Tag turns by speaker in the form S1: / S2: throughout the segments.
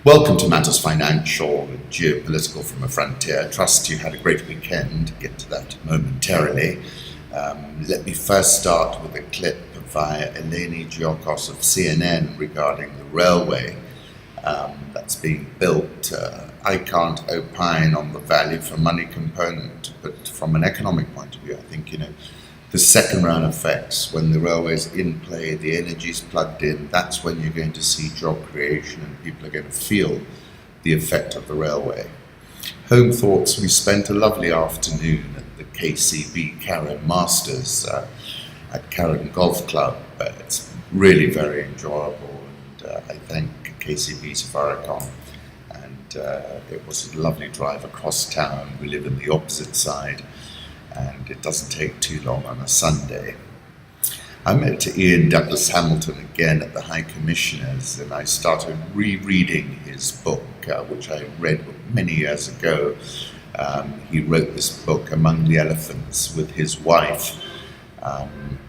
S1: Welcome to Matters Financial and Geopolitical from a Frontier. Trust you had a great weekend. Get to that momentarily. Let me first start with a clip via Eleni Giokos of CNN regarding the railway that's being built. I can't opine on the value for money component, but from an economic point of view, I think, the second round effects, when the railway's in play, the energy's plugged in, that's when you're going to see job creation and people are going to feel the effect of the railway. Home thoughts, we spent a lovely afternoon at the KCB Karen Masters at Karen Golf Club. It's really very enjoyable, and I thank KCB Safaricom. And it was a lovely drive across town. We live in the opposite side, and it doesn't take too long on a Sunday. I met Ian Douglas Hamilton again at the High Commissioner's, and I started rereading his book, which I read many years ago. He wrote this book, Among the Elephants, with his wife,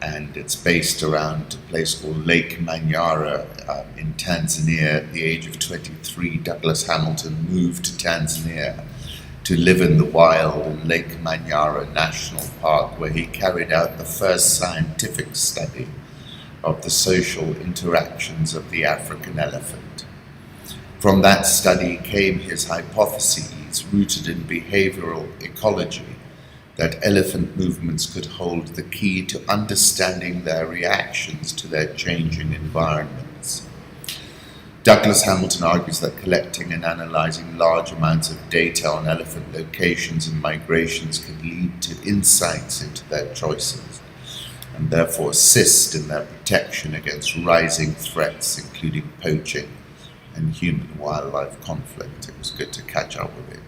S1: and it's based around a place called Lake Manyara in Tanzania. At the age of 23, Douglas Hamilton moved to Tanzania to live in the wild in Lake Manyara National Park, where he carried out the first scientific study of the social interactions of the African elephant. From that study came his hypotheses, rooted in behavioral ecology, that elephant movements could hold the key to understanding their reactions to their changing environments. Douglas Hamilton argues that collecting and analyzing large amounts of data on elephant locations and migrations can lead to insights into their choices, and therefore assist in their protection against rising threats, including poaching and human-wildlife conflict. It was good to catch up with him.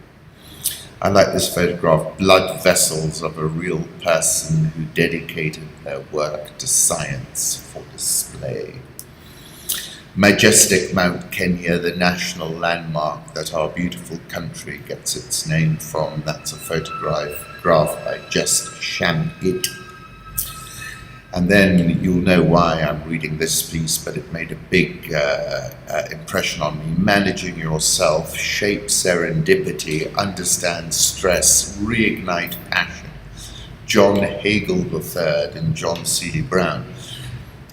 S1: I like this photograph, blood vessels of a real person who dedicated their work to science for display. Majestic Mount Kenya, the national landmark that our beautiful country gets its name from. That's a photograph by Just Sham-It. And then you'll know why I'm reading this piece, but it made a big impression on me. Managing Yourself, Shape Serendipity, Understand Stress, Reignite Passion. John Hagel III and John C. Brown.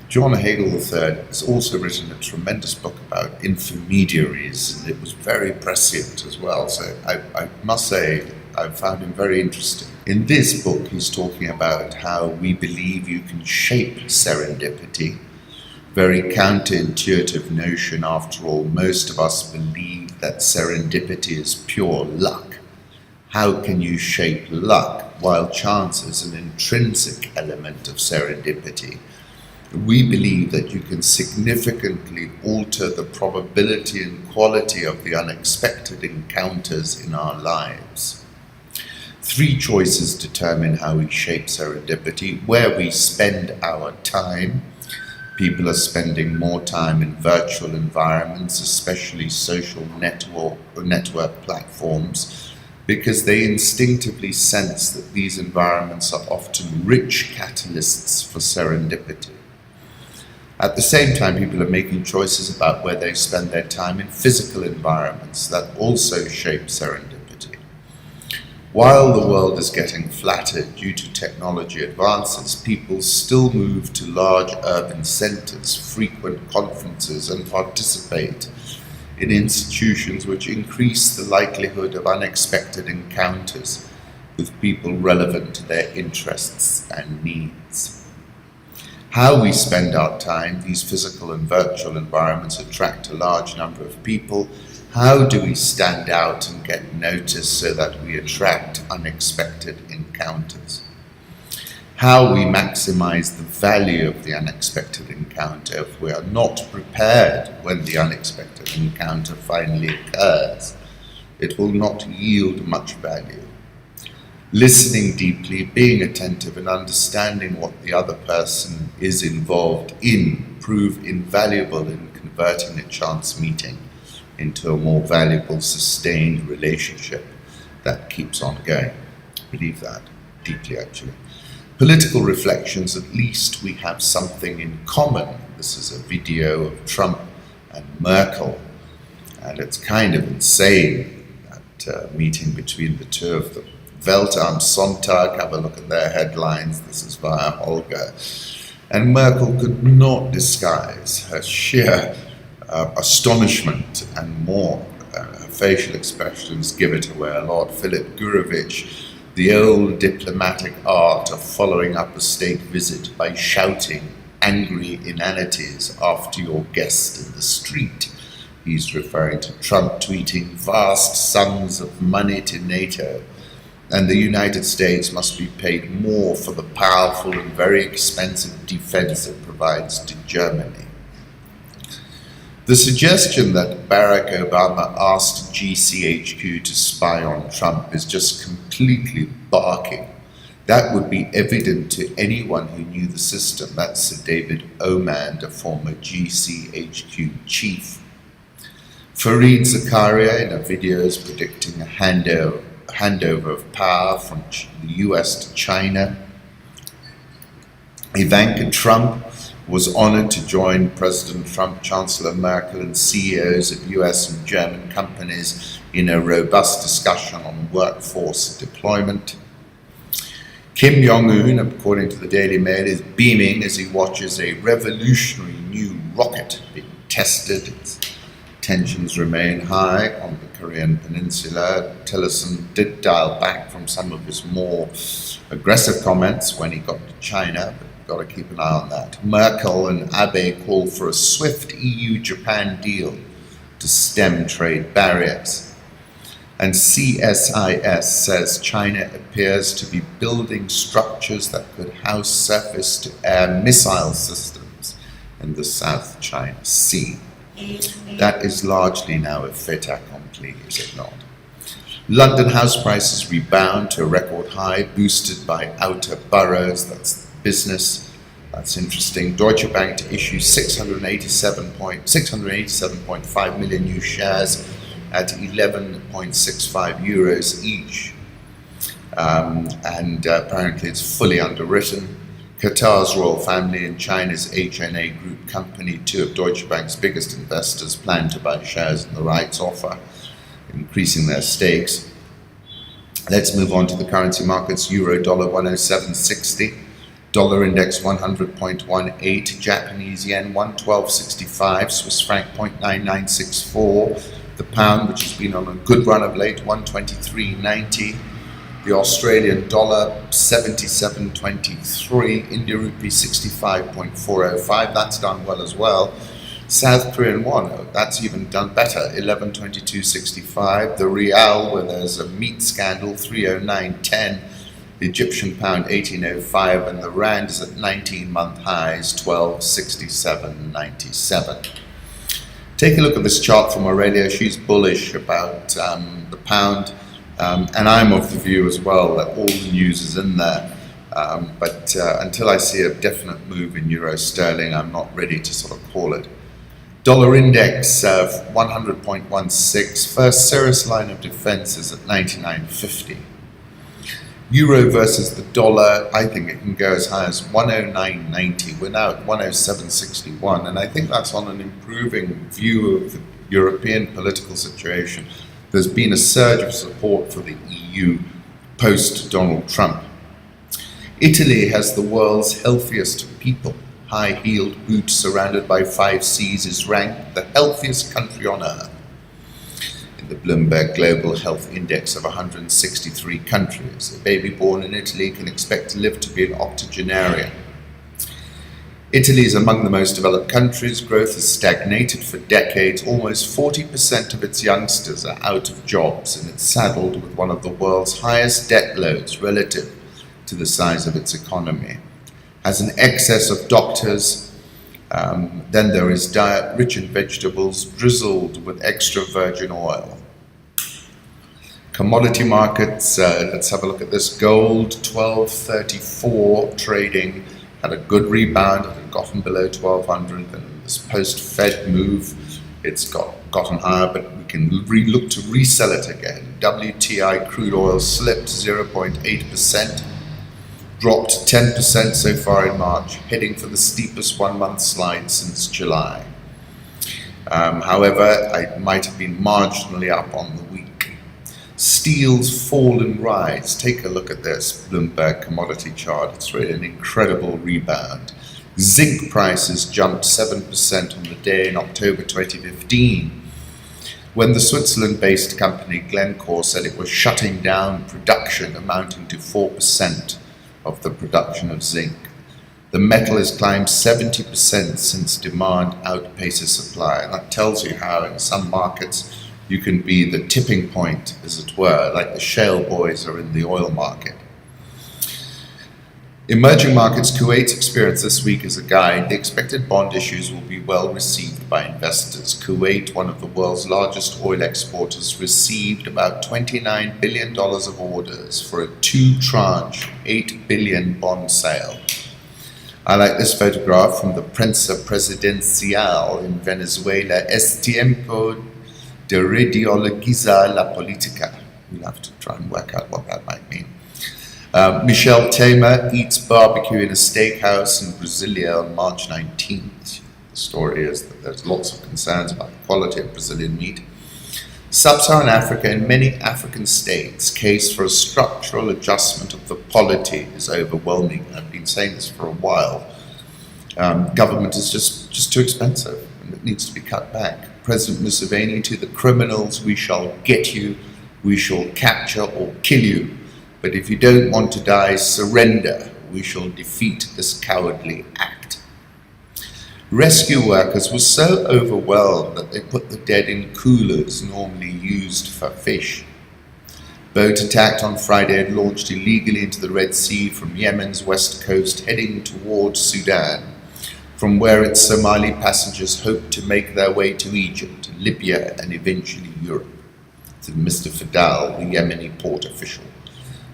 S1: John Hagel III has also written a tremendous book about intermediaries, and it was very prescient as well. So I must say, I found him very interesting. In this book, he's talking about how we believe you can shape serendipity. Very counterintuitive notion. After all, most of us believe that serendipity is pure luck. How can you shape luck while chance is an intrinsic element of serendipity? We believe that you can significantly alter the probability and quality of the unexpected encounters in our lives. 3 choices determine how we shape serendipity: where we spend our time. People are spending more time in virtual environments, especially social network platforms, because they instinctively sense that these environments are often rich catalysts for serendipity. At the same time, people are making choices about where they spend their time in physical environments that also shape serendipity. While the world is getting flatter due to technology advances, people still move to large urban centers, frequent conferences, and participate in institutions which increase the likelihood of unexpected encounters with people relevant to their interests and needs. How we spend our time, these physical and virtual environments attract a large number of people. How do we stand out and get noticed so that we attract unexpected encounters? How we maximize the value of the unexpected encounter if we are not prepared when the unexpected encounter finally occurs. It will not yield much value. Listening deeply, being attentive, and understanding what the other person is involved in prove invaluable in converting a chance meeting into a more valuable, sustained relationship that keeps on going. I believe that deeply, actually. Political reflections, at least we have something in common. This is a video of Trump and Merkel, And it's kind of insane, that meeting between the two of them. WELT AM Sonntag, have a look at their headlines. This is via Holger. And Merkel could not disguise her sheer astonishment and more. Her facial expressions give it away a lot. Philip Gurevich, the old diplomatic art of following up a state visit by shouting angry inanities after your guest in the street. He's referring to Trump tweeting vast sums of money to NATO, and the United States must be paid more for the powerful and very expensive defense it provides to Germany. The suggestion that Barack Obama asked GCHQ to spy on Trump is just completely barking. That would be evident to anyone who knew the system. That's Sir David Omand, a former GCHQ chief. Fareed Zakaria in a video is predicting a handover of power from the US to China. Ivanka Trump was honored to join President Trump, Chancellor Merkel, and CEOs of US and German companies in a robust discussion on workforce deployment. Kim Jong-un, according to the Daily Mail, is beaming as he watches a revolutionary new rocket being tested. Tensions remain high on the Korean Peninsula. Tillerson did dial back from some of his more aggressive comments when he got to China, but we've got to keep an eye on that. Merkel and Abe call for a swift EU-Japan deal to stem trade barriers. And CSIS says China appears to be building structures that could house surface-to-air missile systems in the South China Sea. That is largely now a fait accompli, is it not? London house prices rebound to a record high, boosted by outer boroughs. That's business. That's interesting. Deutsche Bank to issue 687.5 million new shares at 11.65 euros each. Apparently it's fully underwritten. Qatar's royal family and China's HNA Group company, two of Deutsche Bank's biggest investors, plan to buy shares in the rights offer, increasing their stakes. Let's move on to the currency markets. Euro dollar 107.60, dollar index 100.18, Japanese yen 112.65, Swiss franc 0.9964, the pound, which has been on a good run of late, 123.90. The Australian dollar 77.23, India rupee 65.405, that's done well as well. South Korean won, that's even done better, 11.2265. The rial, where there's a meat scandal, 309.10. The Egyptian pound 18.05, and the rand is at 19-month highs, 12.6797. Take a look at this chart from Aurelia. She's bullish about the pound. And I'm of the view as well that all the news is in there. But until I see a definite move in euro sterling, I'm not ready to sort of call it. Dollar index 100.16. First serious line of defense is at 99.50. Euro versus the dollar, I think it can go as high as 109.90. We're now at 107.61, and I think that's on an improving view of the European political situation. There's been a surge of support for the EU post Donald Trump. Italy has the world's healthiest people. High-heeled boots surrounded by 5 C's is ranked the healthiest country on earth in the Bloomberg Global Health Index of 163 countries. A baby born in Italy can expect to live to be an octogenarian. Italy is among the most developed countries. Growth has stagnated for decades. Almost 40% of its youngsters are out of jobs, and it's saddled with one of the world's highest debt loads relative to the size of its economy. Has an excess of doctors. Then there is diet rich in vegetables, drizzled with extra virgin oil. Commodity markets, let's have a look at this. Gold, 1234 trading. Had a good rebound, it had gotten below 1200, and this post-Fed move, it's gotten higher, but we can look to resell it again. WTI crude oil slipped 0.8%, dropped 10% so far in March, heading for the steepest one-month slide since July. However, it might have been marginally up on the week. Steel's fall and rise. Take a look at this Bloomberg commodity chart. It's really an incredible rebound. Zinc prices jumped 7% on the day in October 2015, when the Switzerland-based company Glencore said it was shutting down production amounting to 4% of the production of zinc. The metal has climbed 70% since demand outpaces supply, and that tells you how in some markets you can be the tipping point, as it were, like the shale boys are in the oil market. Emerging markets, Kuwait's experience this week is a guide. The expected bond issues will be well received by investors. Kuwait, one of the world's largest oil exporters, received about $29 billion of orders for a two-tranche, $8 billion bond sale. I like this photograph from the Prensa Presidencial in Venezuela. Es tiempo de reideologizar la política. We'll have to try and work out what that might mean. Michel Temer eats barbecue in a steakhouse in Brasilia on March 19th. The story is that there's lots of concerns about the quality of Brazilian meat. Sub-Saharan Africa and many African states' case for a structural adjustment of the polity is overwhelming. I've been saying this for a while. Government is just too expensive and it needs to be cut back. President Museveni to the criminals, we shall get you, we shall capture or kill you. But if you don't want to die, surrender. We shall defeat this cowardly act. Rescue workers were so overwhelmed that they put the dead in coolers normally used for fish. Boat attacked on Friday had launched illegally into the Red Sea from Yemen's west coast, heading towards Sudan, from where its Somali passengers hoped to make their way to Egypt, Libya, and eventually Europe, said Mr. Fadal, the Yemeni port official.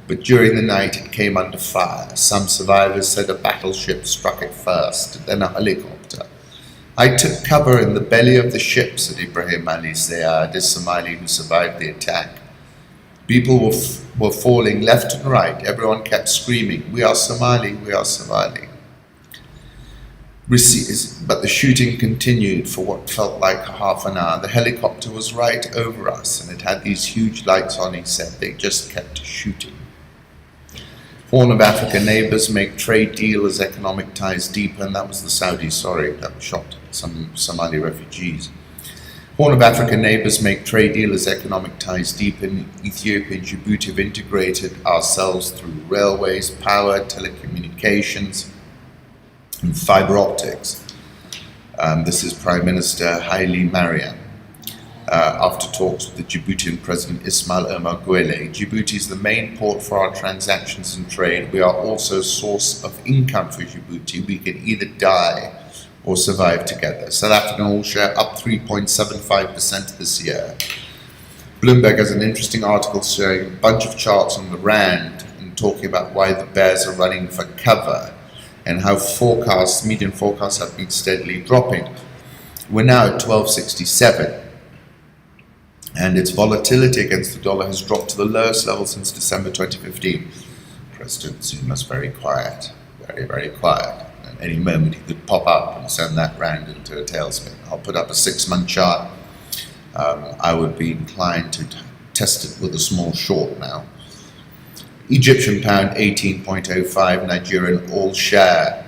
S1: But during the night it came under fire. Some survivors said a battleship struck it first, then a helicopter. I took cover in the belly of the ship, said Ibrahim Ali Zayad, a Somali who survived the attack. People were falling left and right. Everyone kept screaming, "We are Somali, we are Somali." But the shooting continued for what felt like half an hour. The helicopter was right over us and it had these huge lights on, he said. They just kept shooting. Horn of Africa neighbors make trade deal as economic ties deepen. That was the Saudis, that shot some Somali refugees. Horn of Africa neighbors make trade deal as economic ties deepen. Ethiopia and Djibouti have integrated ourselves through railways, power, telecommunications, and fiber optics. This is Prime Minister Haile Mariam. After talks with the Djiboutian President Ismail Omar Guelleh. Djibouti is the main port for our transactions and trade. We are also a source of income for Djibouti. We can either die or survive together. South African oil share up 3.75% this year. Bloomberg has an interesting article showing a bunch of charts on the rand and talking about why the bears are running for cover and how median forecasts have been steadily dropping. We're now at 1267. And its volatility against the dollar has dropped to the lowest level since December 2015. President Zuma's very quiet, very, very quiet. At any moment he could pop up and send that rand into a tailspin. I'll put up a 6-month chart. I would be inclined to test it with a small short now. Egyptian pound 18.05, Nigerian all share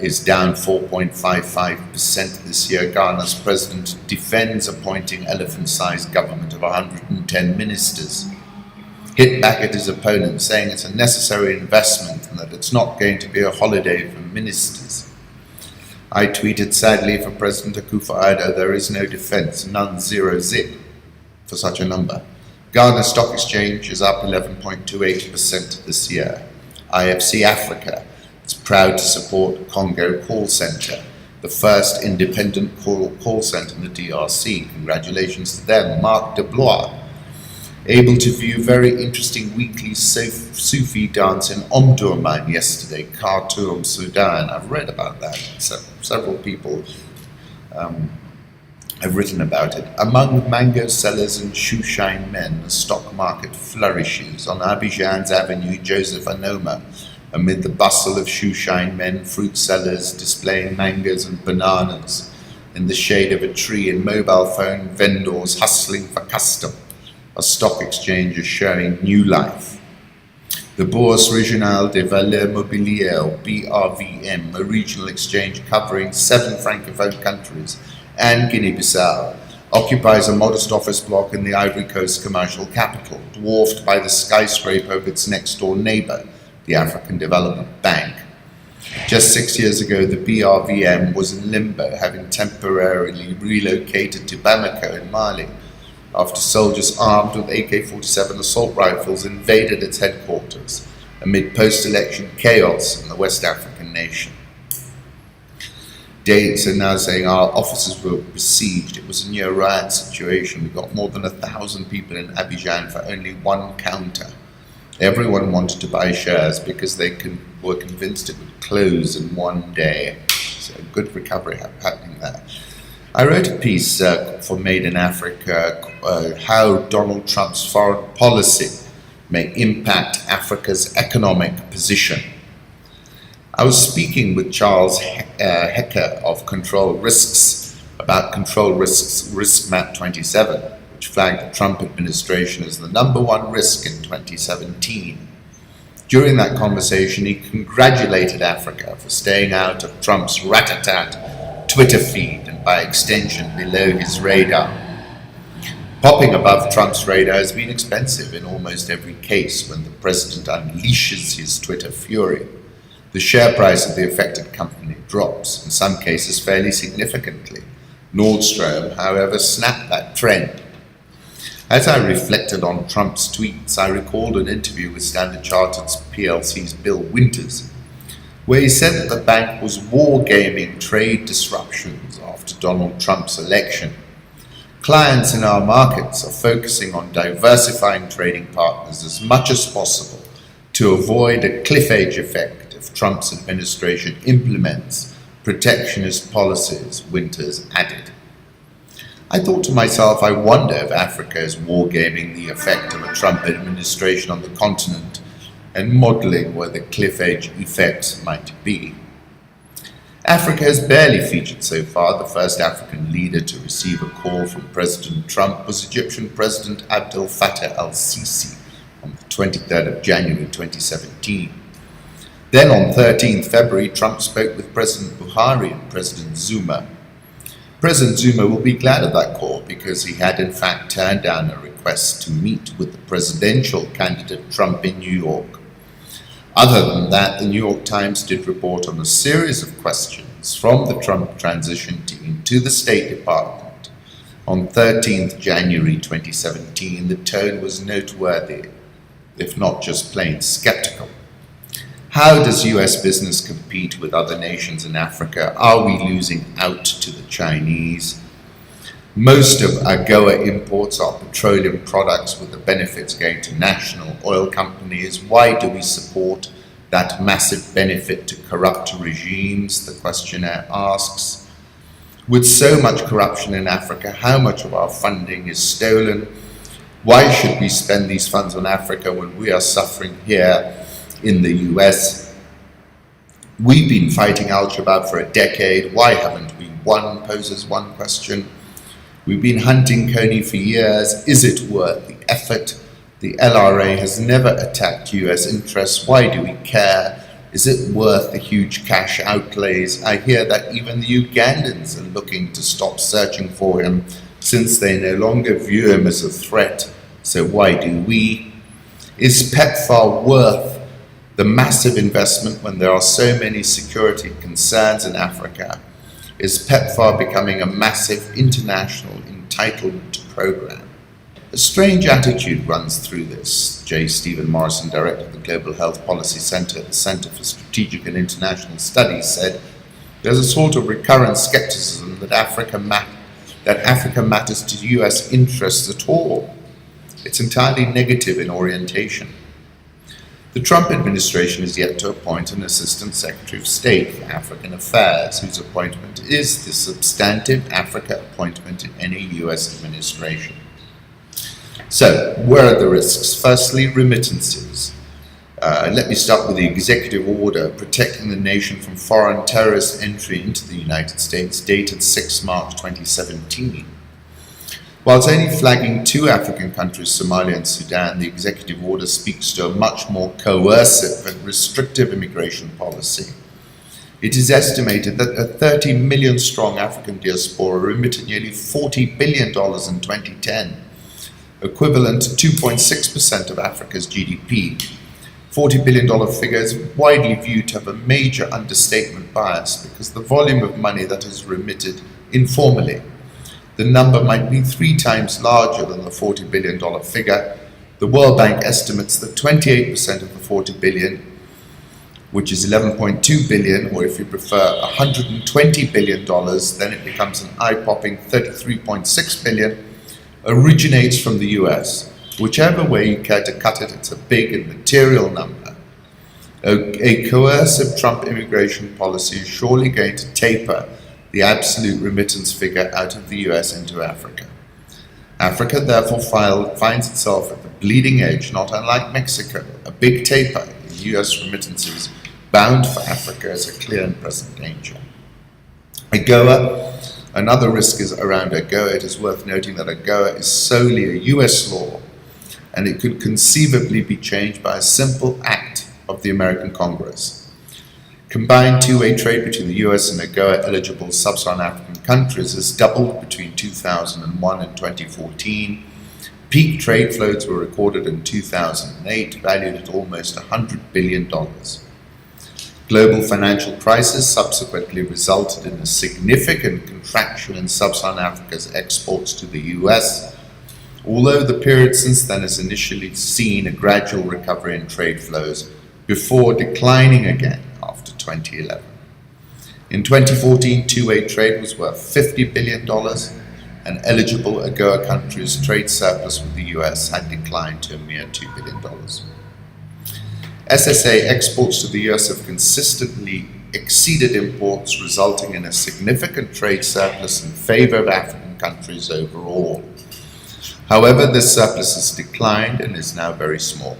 S1: is down 4.55% this year. Ghana's president defends appointing elephant-sized government of 110 ministers. Hit back at his opponent, saying it's a necessary investment and that it's not going to be a holiday for ministers. I tweeted, sadly for President Akufo-Addo, there is no defense, none, zero, zip for such a number. Ghana Stock Exchange is up 11.28% this year. IFC Africa is proud to support Congo Call Center, the first independent call center in the DRC. Congratulations to them. Marc Deblois, able to view very interesting weekly Sufi dance in Omdurman yesterday, Khartoum, Sudan. I've read about that. Several people have written about it. Among mango sellers and shoeshine men, the stock market flourishes. On Abidjan's Avenue, Joseph Anoma, amid the bustle of shoeshine men, fruit sellers displaying mangoes and bananas, in the shade of a tree and mobile phone vendors hustling for custom, a stock exchange is showing new life. The Bourse Régionale des Valeurs Mobilières, BRVM, a regional exchange covering 7 francophone countries and Guinea-Bissau, occupies a modest office block in the Ivory Coast commercial capital, dwarfed by the skyscraper of its next-door neighbour, the African Development Bank. Just 6 years ago, the BRVM was in limbo, having temporarily relocated to Bamako in Mali, after soldiers armed with AK-47 assault rifles invaded its headquarters amid post-election chaos in the West African nation. Dates are now saying our offices were besieged. It was a near riot situation. We got more than 1,000 people in Abidjan for only one counter. Everyone wanted to buy shares because they were convinced it would close in one day. So good recovery happening there. I wrote a piece for Made in Africa, how Donald Trump's foreign policy may impact Africa's economic position. I was speaking with Charles Hecker of Control Risks about Control Risks Risk Map 27, which flagged the Trump administration as the #1 risk in 2017. During that conversation, he congratulated Africa for staying out of Trump's rat-a-tat Twitter feed and by extension below his radar. Popping above Trump's radar has been expensive in almost every case when the president unleashes his Twitter fury. The share price of the affected company drops, in some cases fairly significantly. Nordstrom, however, snapped that trend. As I reflected on Trump's tweets, I recalled an interview with Standard Chartered PLC's Bill Winters, where he said that the bank was wargaming trade disruptions after Donald Trump's election. Clients in our markets are focusing on diversifying trading partners as much as possible to avoid a cliff edge effect if Trump's administration implements protectionist policies, Winters added. I thought to myself, I wonder if Africa is wargaming the effect of a Trump administration on the continent and modelling where the cliff edge effects might be. Africa has barely featured so far. The first African leader to receive a call from President Trump was Egyptian President Abdel Fattah al-Sisi on the 23rd of January 2017. Then on 13th February, Trump spoke with President Buhari and President Zuma. President Zuma will be glad of that call because he had in fact turned down a request to meet with the presidential candidate Trump in New York. Other than that, the New York Times did report on a series of questions from the Trump transition team to the State Department. On 13th January 2017, the tone was noteworthy, if not just plain skeptical. How does US business compete with other nations in Africa? Are we losing out to the Chinese? Most of AGOA imports are petroleum products with the benefits going to national oil companies. Why do we support that massive benefit to corrupt regimes? The questionnaire asks. With so much corruption in Africa, how much of our funding is stolen? Why should we spend these funds on Africa when we are suffering here in the US? We've been fighting Al-Shabaab for a decade. Why haven't we won? Poses one question. We've been hunting Coney for years. Is it worth the effort? The LRA has never attacked US interests. Why do we care? Is it worth the huge cash outlays? I hear that even the Ugandans are looking to stop searching for him since they no longer view him as a threat. So why do we? Is PEPFAR worth the massive investment when there are so many security concerns in Africa? Is PEPFAR becoming a massive international entitlement program? A strange attitude runs through this. J. Stephen Morrison, director of the Global Health Policy Center at the Center for Strategic and International Studies, said there's a sort of recurrent skepticism that Africa matters to US interests at all. It's entirely negative in orientation. The Trump administration is yet to appoint an Assistant Secretary of State for African Affairs, whose appointment is the substantive Africa appointment in any US administration. So, where are the risks? Firstly, remittances. Let me start with the executive order protecting the nation from foreign terrorist entry into the United States, dated 6 March 2017. Whilst only flagging 2 African countries, Somalia and Sudan, the executive order speaks to a much more coercive and restrictive immigration policy. It is estimated that a 30 million strong African diaspora remitted nearly $40 billion in 2010, equivalent to 2.6% of Africa's GDP. $40 billion figure is widely viewed to have a major understatement bias because the volume of money that is remitted informally. The number might be 3 times larger than the $40 billion figure. The World Bank estimates that 28% of the $40 billion, which is $11.2 billion, or if you prefer $120 billion, then it becomes an eye-popping $33.6 billion, originates from the US. Whichever way you care to cut it, it's a big and material number. A coercive Trump immigration policy is surely going to taper the absolute remittance figure out of the US into Africa. Africa therefore finds itself at the bleeding edge, not unlike Mexico. A big taper in US remittances bound for Africa is a clear and present danger. AGOA, another risk is around AGOA. It is worth noting that AGOA is solely a US law, and it could conceivably be changed by a simple act of the American Congress. Combined two-way trade between the US and AGOA-eligible sub-Saharan African countries has doubled between 2001 and 2014. Peak trade flows were recorded in 2008, valued at almost $100 billion. Global financial crisis subsequently resulted in a significant contraction in sub-Saharan Africa's exports to the US, although the period since then has initially seen a gradual recovery in trade flows before declining again after 2011. In 2014, two-way trade was worth $50 billion, and eligible AGOA countries' trade surplus with the US had declined to a mere $2 billion. SSA exports to the US have consistently exceeded imports, resulting in a significant trade surplus in favor of African countries overall. However, this surplus has declined and is now very small.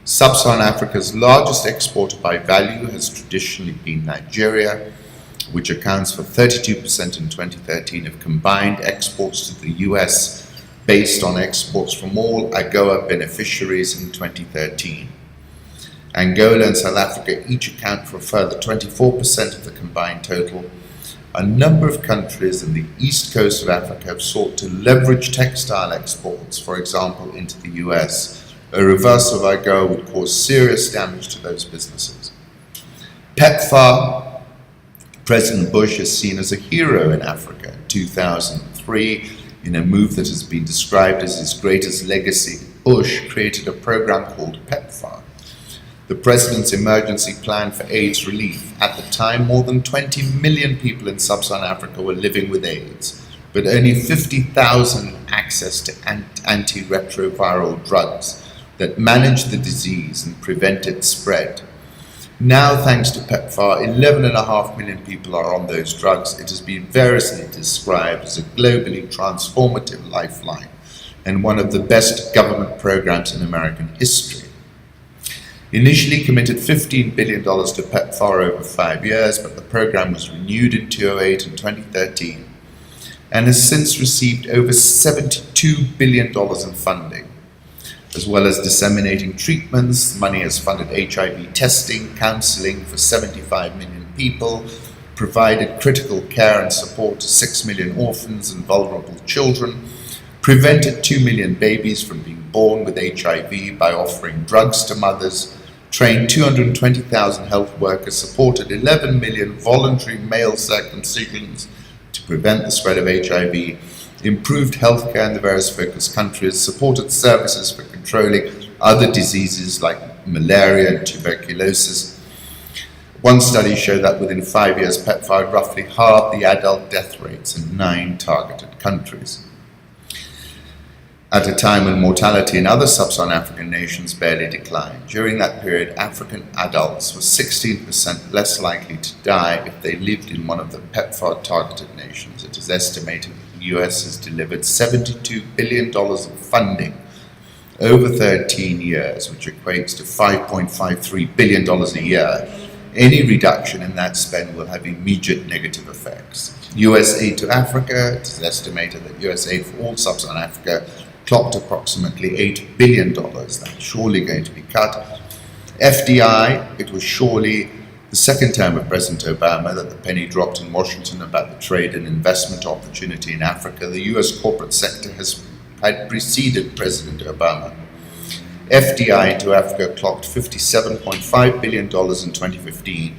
S1: Sub-Saharan Africa's largest exporter by value has traditionally been Nigeria, which accounts for 32% in 2013 of combined exports to the US, based on exports from all AGOA beneficiaries in 2013. Angola and South Africa each account for a further 24% of the combined total. A number of countries in the east coast of Africa have sought to leverage textile exports, for example, into the US. A reversal of AGOA would cause serious damage to those businesses. PEPFAR, President Bush is seen as a hero in Africa. In 2003, in a move that has been described as his greatest legacy, Bush created a program called PEPFAR, the President's Emergency Plan for AIDS Relief. At the time, more than 20 million people in sub-Saharan Africa were living with AIDS, but only 50,000 had access to antiretroviral drugs that managed the disease and prevent its spread. Now, thanks to PEPFAR, 11.5 million people are on those drugs. It has been variously described as a globally transformative lifeline and one of the best government programs in American history. Initially committed $15 billion to PEPFAR over 5 years, but the program was renewed in 2008 and 2013 and has since received over $72 billion in funding. As well as disseminating treatments, money has funded HIV testing, counseling for 75 million people, provided critical care and support to 6 million orphans and vulnerable children, prevented 2 million babies from being born with HIV by offering drugs to mothers, trained 220,000 health workers, supported 11 million voluntary male circumcisions to prevent the spread of HIV, improved healthcare in the various focus countries, supported services for controlling other diseases like malaria and tuberculosis. One study showed that within 5 years, PEPFAR roughly halved the adult death rates in 9 targeted countries. At a time when mortality in other sub-Saharan African nations barely declined. During that period, African adults were 16% less likely to die if they lived in one of the PEPFAR targeted nations. It is estimated that the US has delivered $72 billion of funding over 13 years, which equates to $5.53 billion a year, any reduction in that spend will have immediate negative effects. US aid to Africa, it is estimated that US aid for all sub-Saharan Africa clocked approximately $8 billion. That's surely going to be cut. FDI, it was surely the second term of President Obama that the penny dropped in Washington about the trade and investment opportunity in Africa. The US corporate sector had preceded President Obama. FDI into Africa clocked $57.5 billion in 2015.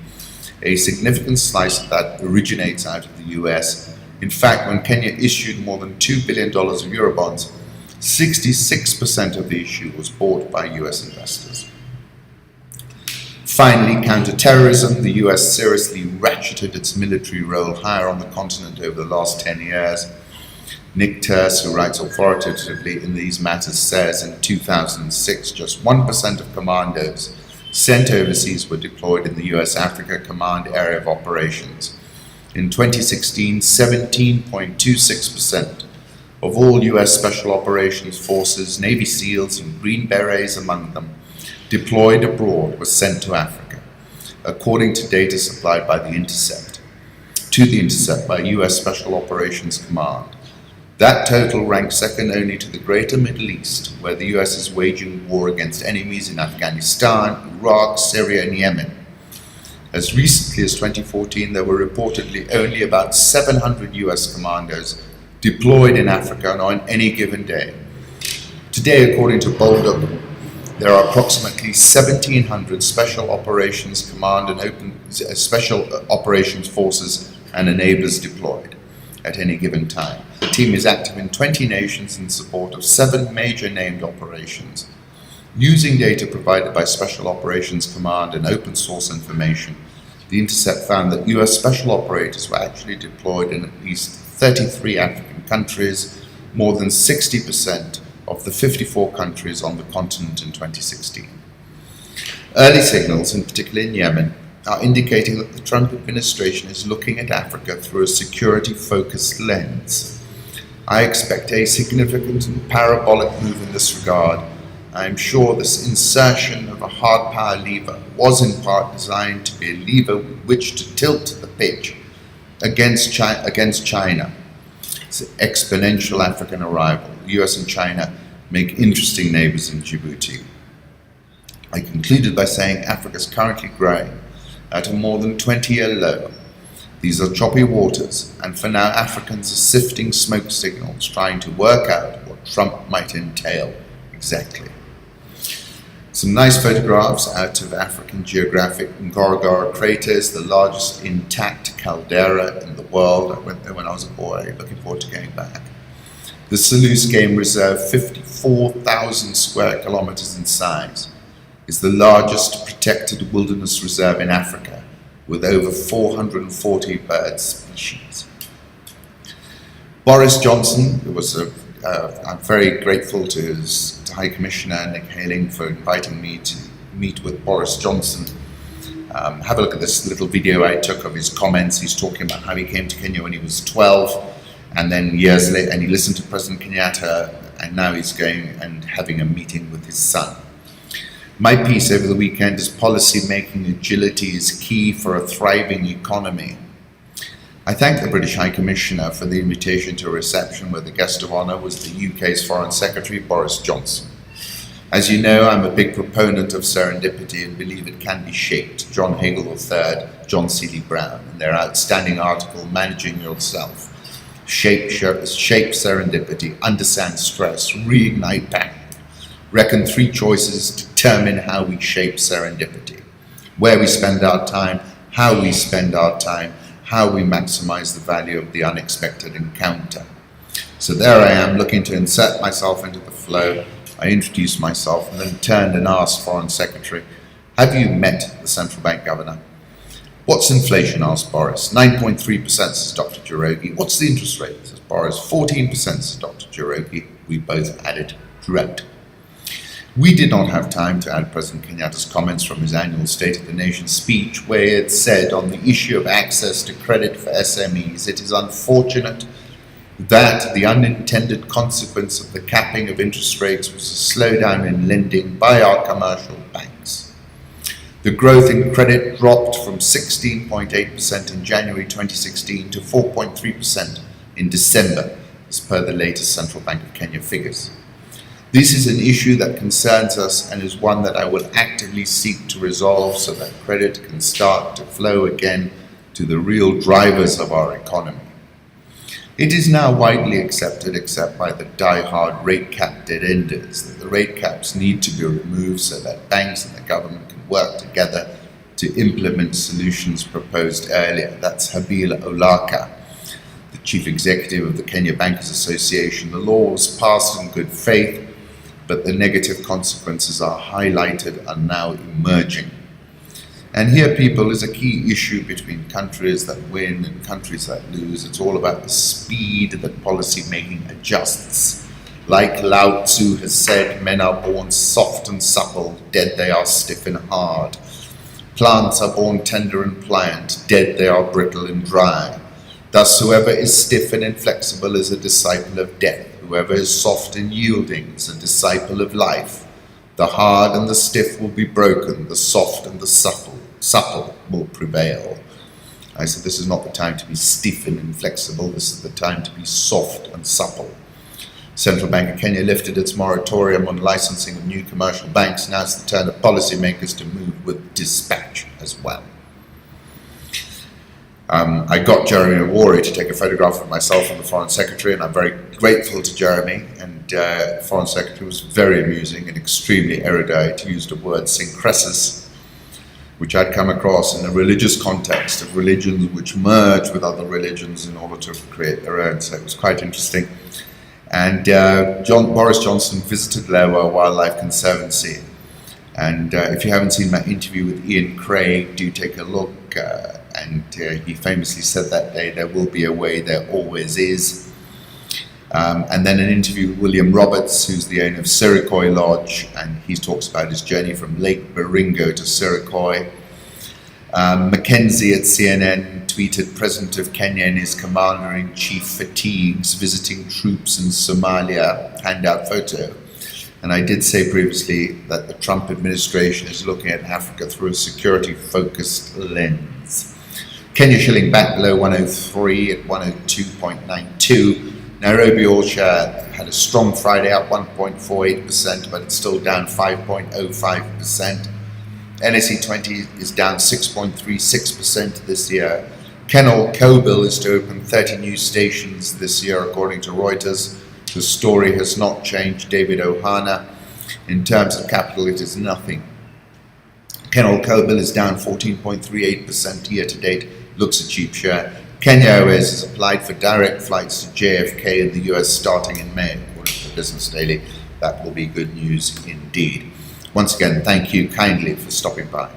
S1: A significant slice of that originates out of the US. In fact, when Kenya issued more than $2 billion of Eurobonds, 66% of the issue was bought by US investors. Finally, counterterrorism. The US seriously ratcheted its military role higher on the continent over the last 10 years. Nick Turse, who writes authoritatively in these matters, says in 2006 just 1% of commandos sent overseas were deployed in the US Africa Command Area of Operations. In 2016, 17.26% of all US Special Operations Forces, Navy SEALs and Green Berets among them, deployed abroad was sent to Africa, according to data supplied by the Intercept by US Special Operations Command. That total ranks second only to the Greater Middle East, where the US is waging war against enemies in Afghanistan, Iraq, Syria and Yemen. As recently as 2014, there were reportedly only about 700 US commandos deployed in Africa on any given day. Today, according to Bolduc, there are approximately 1,700 Special Operations Command and Special Operations Forces and enablers deployed at any given time. The team is active in 20 nations in support of 7 major named operations. Using data provided by Special Operations Command and open source information, the Intercept found that US special operators were actually deployed in at least 33 African countries, more than 60% of the 54 countries on the continent in 2016. Early signals, in particular in Yemen, are indicating that the Trump administration is looking at Africa through a security-focused lens. I expect a significant and parabolic move in this regard. I am sure this insertion of a hard power lever was in part designed to be a lever with which to tilt the pitch against China. It's exponential African arrival. The US and China make interesting neighbors in Djibouti. I concluded by saying Africa is currently growing at a more than 20-year low. These are choppy waters, and for now Africans are sifting smoke signals, trying to work out what Trump might entail exactly. Some nice photographs out of African geographic Ngorongoro craters, the largest intact caldera in the world. I went there when I was a boy, looking forward to going back. The Selous Game Reserve, 54,000 square kilometers in size, is the largest protected wilderness reserve in Africa, with over 440 bird species. Boris Johnson, I'm very grateful to High Commissioner Nick Haling for inviting me to meet with Boris Johnson. Have a look at this little video I took of his comments. He's talking about how he came to Kenya when he was 12, and then years later, and he listened to President Kenyatta, and now he's going and having a meeting with his son. My piece over the weekend is policy-making agility is key for a thriving economy. I thank the British High Commissioner for the invitation to a reception where the guest of honour was the UK's Foreign Secretary, Boris Johnson. As you know, I'm a big proponent of serendipity and believe it can be shaped. John Hagel III, John Seeley Brown, in their outstanding article, Managing Yourself, Shape Serendipity, Understand Stress, Reignite Passion, reckon 3 choices determine how we shape serendipity. Where we spend our time, how we spend our time, how we maximize the value of the unexpected encounter. So there I am, looking to insert myself into the flow. I introduced myself and then turned and asked Foreign Secretary, have you met the central bank governor? What's inflation? Asked Boris. 9.3%, says Dr. Jorogi. What's the interest rate? Says Boris. 14%, says Dr. Jorogi. We both added drought. We did not have time to add President Kenyatta's comments from his annual State of the Nation speech, where it said on the issue of access to credit for SMEs, it is unfortunate that the unintended consequence of the capping of interest rates was a slowdown in lending by our commercial banks. The growth in credit dropped from 16.8% in January 2016 to 4.3% in December, as per the latest Central Bank of Kenya figures. This is an issue that concerns us and is one that I will actively seek to resolve so that credit can start to flow again to the real drivers of our economy. It is now widely accepted, except by the die-hard rate cap dead-enders, that the rate caps need to be removed so that banks and the government can work together to implement solutions proposed earlier. That's Habil Olaka, the chief executive of the Kenya Bankers Association. The law was passed in good faith, but the negative consequences are highlighted and now emerging. And here, people, is a key issue between countries that win and countries that lose. It's all about the speed that policy making adjusts. Like Lao Tzu has said, men are born soft and supple, dead they are stiff and hard. Plants are born tender and pliant, dead they are brittle and dry. Thus, whoever is stiff and inflexible is a disciple of death. Whoever is soft and yielding is a disciple of life. The hard and the stiff will be broken, the soft and the supple will prevail. I said this is not the time to be stiff and inflexible, this is the time to be soft and supple. Central Bank of Kenya lifted its moratorium on licensing of new commercial banks. Now it's the turn of policymakers to move with dispatch as well. I got Jeremy Awori to take a photograph of myself and the Foreign Secretary, and I'm very grateful to Jeremy. And the Foreign Secretary was very amusing and extremely erudite. He used a word, syncresis, which I'd come across in a religious context of religions which merge with other religions in order to create their own. So it was quite interesting. And Boris Johnson visited Lewa Wildlife Conservancy. And if you haven't seen my interview with Ian Craig, do take a look. And he famously said that day, there will be a way, there always is. And then an interview with William Roberts, who's the owner of Sirikoi Lodge, and he talks about his journey from Lake Baringo to Sirikoi. Mackenzie at CNN tweeted, President of Kenya and his Commander-in-Chief fatigues visiting troops in Somalia, handout photo. And I did say previously that the Trump administration is looking at Africa through a security-focused lens. Kenya shilling back below 103 at 102.92. Nairobi All-Share had a strong Friday, up 1.48%, but it's still down 5.05%. NSE 20 is down 6.36% this year. Kenol Kobil is to open 30 new stations this year, according to Reuters. The story has not changed. David Ohana. In terms of capital, it is nothing. Kenol Kobil is down 14.38% year to date. Looks a cheap share. Kenya Airways has applied for direct flights to JFK in the US starting in May, according to the Business Daily. That will be good news indeed. Once again, thank you kindly for stopping by.